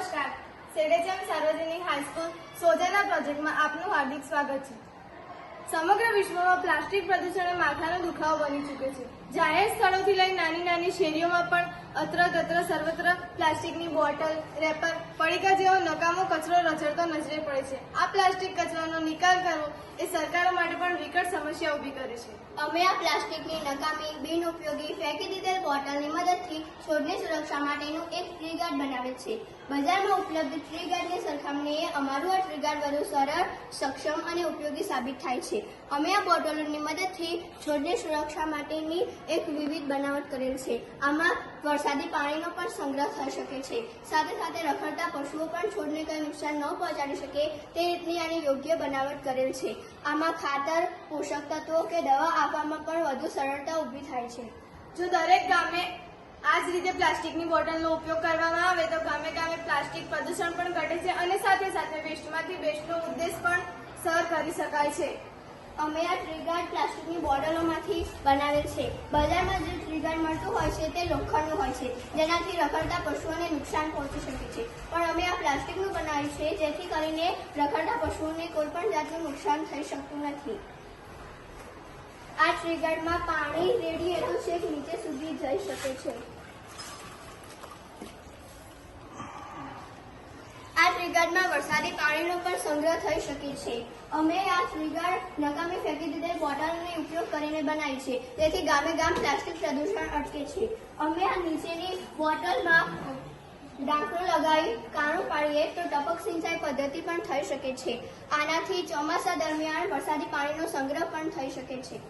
નમસ્કાર, સેડેચમ સાર્વજનિક હાઈસ્કૂલ સોજાના પ્રોજેક્ટમાં આપનું હાર્દિક સ્વાગત છે। સમગ્ર વિશ્વમાં પ્લાસ્ટિક પ્રદૂષણ એ માથાનો દુખાવો બની ચૂક્યો છે। જાહેર સ્થળોથી લઈ નાની નાની શેરીઓમાં પણ અત્ર સર્વત્ર પ્લાસ્ટિકની બોટલ, રેપર, પડીકા જેવો નકામો કચરો રચડતો નજરે પડે છે। આ પ્લાસ્ટિક કચરાનો નિકાલ કરવો એ સરકારો માટે પણ વિકટ સમસ્યા ઊભી કરે છે। અમે આ પ્લાસ્ટિકની નકામી, બિનઉપયોગી ફેંકી દીધેલ બોટલની મદદથી છોડની સુરક્ષા માટેનું એક ટ્રી ગાર્ડ બનાવેલ છે। બજારમાં ઉપલબ્ધ ટ્રી ગાર્ડની સરખામણીએ અમારું આ ટ્રી ગાર્ડ વધુ સરળ, સક્ષમ અને ઉપયોગી સાબિત થાય છે। અમે આ બોટલોની મદદથી છોડની સુરક્ષા માટેની એક વિવિધ બનાવટ કરેલ છે। આમાં વરસાદી પાણીનો પણ સંગ્રહ થઈ શકે છે। સાથે સાથે રખડતા પશુઓ પણ છોડને કંઈ નુકસાન ન પહોંચાડી શકે તે રીતની આની યોગ્ય બનાવટ કરેલ છે। આમાં ખાતર, પોષક તત્વો કે દવા આપવામાં પણ વધુ સરળતા ઊભી થાય છે। જો દરેક ગામે આ જ રીતે પ્લાસ્ટિકની બોટલનો ઉપયોગ કરવામાં આવે તો ગામે ગામે પ્લાસ્ટિક પ્રદૂષણ પણ ઘટે છે અને સાથે સાથે વેસ્ટમાંથી બેસ્ટનો ઉદ્દેશ પણ સર કરી શકાય છે। અમે આ ટ્રી ગાર્ડ પ્લાસ્ટિકની બોટલોમાંથી બનાવેલ છે। બજારમાં જે ટ્રી ગાર્ડ મળતું હોય છે તે લોખંડનું હોય છે, જેનાથી રખડતા પશુઓને નુકસાન પહોંચી શકે છે, પણ અમે આ પ્લાસ્ટિકનું બનાવ્યું છે જેથી કરીને રખડતા પશુઓને કોઈ પણ જાતનું નુકસાન થઈ શકતું નથી। આ ટ્રી ગાર્ડમાં પાણી રેડીએ તો છેક નીચે સુધી જઈ શકે છે। આ ટ્રી ગાર્ડમાં વરસાદી પાણીનો પણ સંગ્રહ થઈ શકે છે। અમે આ ટ્રી ગાર્ડ નકામી ફેંકી દીધેલ બોટલનો ઉપયોગ કરીને બનાવી છે, તેથી ગામે ગામ પ્લાસ્ટિક પ્રદૂષણ અટકે છે। અમે આ નીચેની બોટલમાં ઢાંકણું લગાવી કાણું પાડીએ તો ટપક સિંચાઈ પદ્ધતિ પણ થઈ શકે છે। આનાથી ચોમાસા દરમિયાન વરસાદી પાણીનો સંગ્રહ પણ થઈ શકે છે।